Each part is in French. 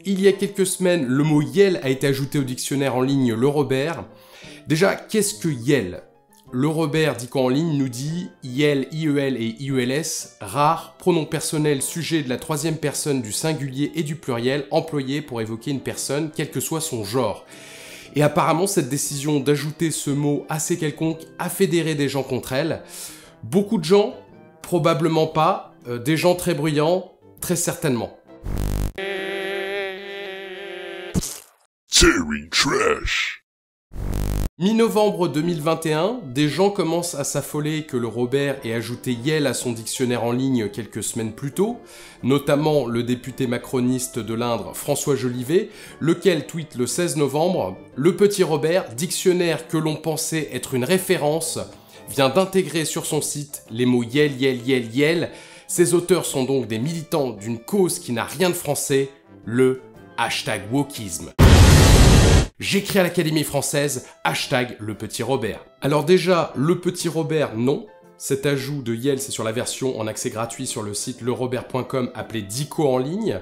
il y a quelques semaines, le mot Yel a été ajouté au dictionnaire en ligne Le Robert. Déjà, qu'est-ce que Yel? Le Robert dit qu'en ligne nous dit Yel, IEL et IELS, rare, pronom personnel, sujet de la troisième personne du singulier et du pluriel, employé pour évoquer une personne, quel que soit son genre. Et apparemment, cette décision d'ajouter ce mot assez quelconque a fédéré des gens contre elle. Beaucoup de gens, probablement pas, des gens très bruyants, très certainement. Tearing trash. Mi-novembre 2021, des gens commencent à s'affoler que le Robert ait ajouté Yel à son dictionnaire en ligne quelques semaines plus tôt, notamment le député macroniste de l'Indre François Jolivet, lequel tweet le 16 novembre « Le petit Robert, dictionnaire que l'on pensait être une référence, vient d'intégrer sur son site les mots Yel, Yel, Yel, Yel. Ces auteurs sont donc des militants d'une cause qui n'a rien de français, le #wokisme ». J'écris à l'Académie française, #le petit Robert. Alors déjà, le petit Robert, non. Cet ajout de Yel, c'est sur la version en accès gratuit sur le site lerobert.com appelé Dico en ligne.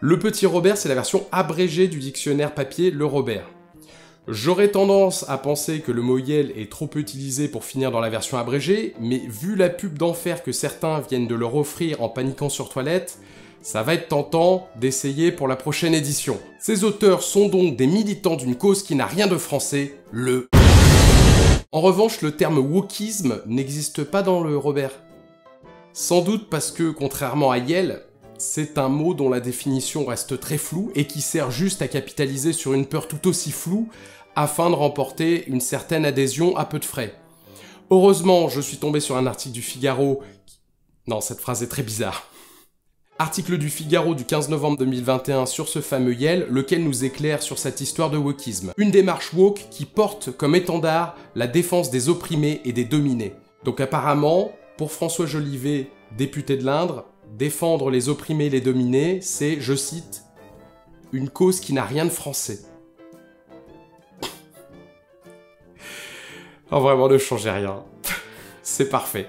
Le petit Robert, c'est la version abrégée du dictionnaire papier Le Robert. J'aurais tendance à penser que le mot Yel est trop peu utilisé pour finir dans la version abrégée, mais vu la pub d'enfer que certains viennent de leur offrir en paniquant sur toilette, ça va être tentant d'essayer pour la prochaine édition. Ces auteurs sont donc des militants d'une cause qui n'a rien de français, le... En revanche, le terme wokisme n'existe pas dans le Robert. Sans doute parce que, contrairement à Yel, c'est un mot dont la définition reste très floue et qui sert juste à capitaliser sur une peur tout aussi floue afin de remporter une certaine adhésion à peu de frais. Heureusement, je suis tombé sur un article du Figaro... Non, cette phrase est très bizarre. Article du Figaro du 15 novembre 2021 sur ce fameux Yel, lequel nous éclaire sur cette histoire de wokisme. Une démarche woke qui porte comme étendard la défense des opprimés et des dominés. Donc apparemment, pour François Jolivet, député de l'Indre, défendre les opprimés et les dominés, c'est, je cite, « une cause qui n'a rien de français ». Oh vraiment, ne changez rien. C'est parfait.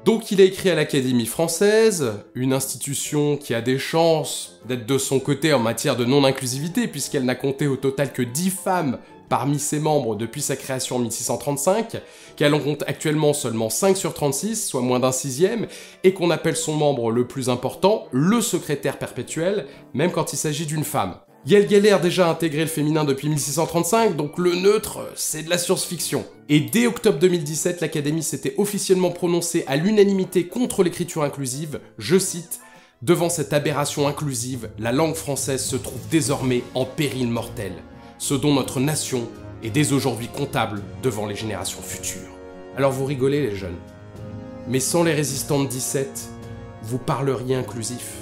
Donc il a écrit à l'Académie française, une institution qui a des chances d'être de son côté en matière de non-inclusivité, puisqu'elle n'a compté au total que 10 femmes parmi ses membres depuis sa création en 1635, qu'elle en compte actuellement seulement 5 sur 36, soit moins d'un sixième, et qu'on appelle son membre le plus important, le secrétaire perpétuel, même quand il s'agit d'une femme. Yel galère déjà à intégrer le féminin depuis 1635, donc le neutre, c'est de la science-fiction. Et dès octobre 2017, l'Académie s'était officiellement prononcée à l'unanimité contre l'écriture inclusive, je cite, « Devant cette aberration inclusive, la langue française se trouve désormais en péril mortel, ce dont notre nation est dès aujourd'hui comptable devant les générations futures. » Alors vous rigolez les jeunes, mais sans les résistants de 17, vous parleriez inclusif.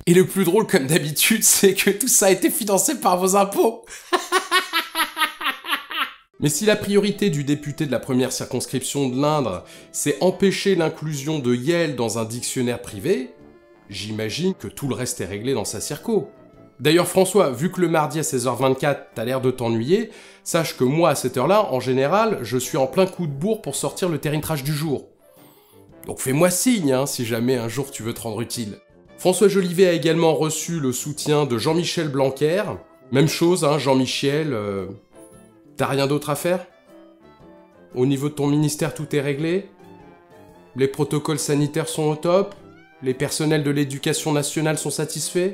Et le plus drôle, comme d'habitude, c'est que tout ça a été financé par vos impôts. Mais si la priorité du député de la première circonscription de l'Indre, c'est empêcher l'inclusion de Yel dans un dictionnaire privé, j'imagine que tout le reste est réglé dans sa circo. D'ailleurs François, vu que le mardi à 16h24, t'as l'air de t'ennuyer, sache que moi à cette heure-là, en général, je suis en plein coup de bourre pour sortir le tearing trash du jour. Donc fais-moi signe, hein, si jamais un jour tu veux te rendre utile. François Jolivet a également reçu le soutien de Jean-Michel Blanquer. Même chose, hein, Jean-Michel, t'as rien d'autre à faire? Au niveau de ton ministère, tout est réglé? Les protocoles sanitaires sont au top? Les personnels de l'éducation nationale sont satisfaits?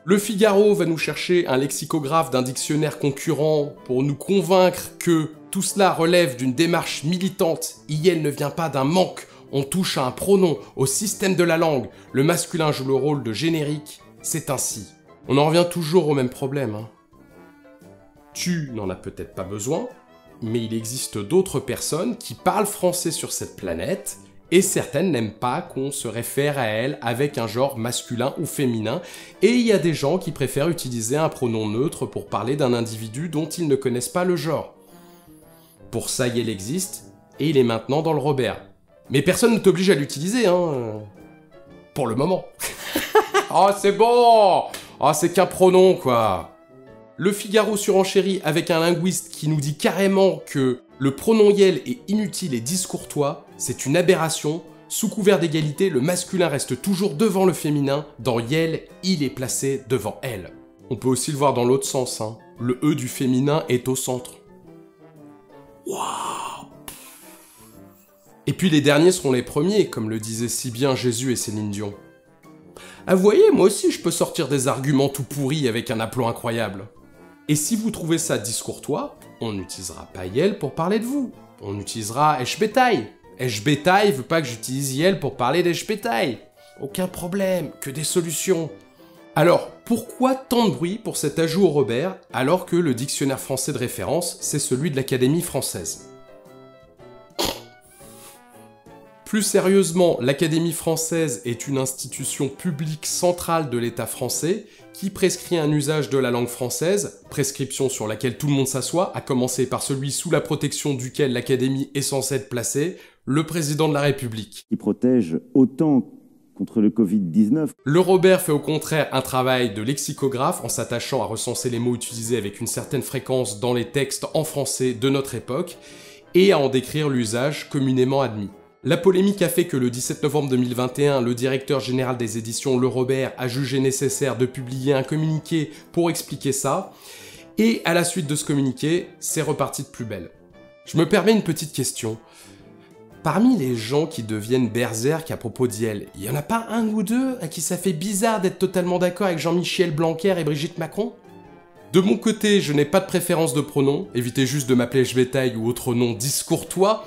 Le Figaro va nous chercher un lexicographe d'un dictionnaire concurrent pour nous convaincre que tout cela relève d'une démarche militante. Yel ne vient pas d'un manque. On touche à un pronom, au système de la langue. Le masculin joue le rôle de générique. C'est ainsi. On en revient toujours au même problème. Hein. Tu n'en as peut-être pas besoin, mais il existe d'autres personnes qui parlent français sur cette planète, et certaines n'aiment pas qu'on se réfère à elles avec un genre masculin ou féminin, et il y a des gens qui préfèrent utiliser un pronom neutre pour parler d'un individu dont ils ne connaissent pas le genre. Pour ça, Yel existe, et il est maintenant dans le Robert. Mais personne ne t'oblige à l'utiliser, hein. Pour le moment. Oh, c'est bon! Oh, c'est qu'un pronom, quoi. Le Figaro surenchérit avec un linguiste qui nous dit carrément que le pronom Yel est inutile et discourtois, c'est une aberration, Sous couvert d'égalité, le masculin reste toujours devant le féminin. Dans Yel, il est placé devant elle. On peut aussi le voir dans l'autre sens, hein. Le E du féminin est au centre. Waouh! Et puis les derniers seront les premiers, comme le disaient si bien Jésus et Céline Dion. Ah vous voyez, moi aussi je peux sortir des arguments tout pourris avec un aplomb incroyable. Et si vous trouvez ça discourtois, on n'utilisera pas Yel pour parler de vous. On utilisera Eshbetai. Eshbetai veut pas que j'utilise Yel pour parler d'Eshbetai. Aucun problème, que des solutions. Alors, pourquoi tant de bruit pour cet ajout au Robert, alors que le dictionnaire français de référence, c'est celui de l'Académie française? Plus sérieusement, l'Académie française est une institution publique centrale de l'État français qui prescrit un usage de la langue française, prescription sur laquelle tout le monde s'assoit, à commencer par celui sous la protection duquel l'Académie est censée être placée, le président de la République. Qui protège autant contre le Covid-19. Le Robert fait au contraire un travail de lexicographe en s'attachant à recenser les mots utilisés avec une certaine fréquence dans les textes en français de notre époque et à en décrire l'usage communément admis. La polémique a fait que le 17 novembre 2021, le directeur général des éditions Le Robert a jugé nécessaire de publier un communiqué pour expliquer ça, et à la suite de ce communiqué, c'est reparti de plus belle. Je me permets une petite question. Parmi les gens qui deviennent berserk à propos d'Yel, il y en a pas un ou deux à qui ça fait bizarre d'être totalement d'accord avec Jean-Michel Blanquer et Brigitte Macron? De mon côté, je n'ai pas de préférence de pronom, évitez juste de m'appeler Eshbetai ou autre nom discourtois,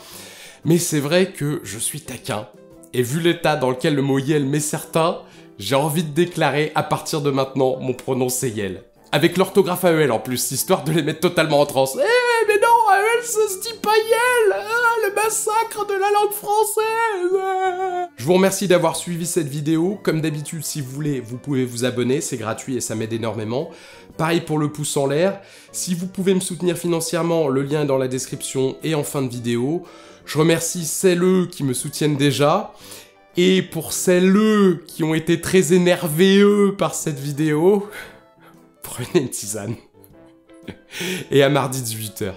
mais c'est vrai que je suis taquin, et vu l'état dans lequel le mot Yel met certains, j'ai envie de déclarer à partir de maintenant mon pronom c'est Yel. Avec l'orthographe AEL en plus, histoire de les mettre totalement en transe. Eh mais non, AEL ça se dit pas Yel, ah, le massacre de la langue française. Je vous remercie d'avoir suivi cette vidéo, comme d'habitude si vous voulez, vous pouvez vous abonner, c'est gratuit et ça m'aide énormément. Pareil pour le pouce en l'air, si vous pouvez me soutenir financièrement, le lien est dans la description et en fin de vidéo. Je remercie celles qui me soutiennent déjà, et pour celles qui ont été très énervées par cette vidéo, prenez une tisane. Et à mardi 18 h.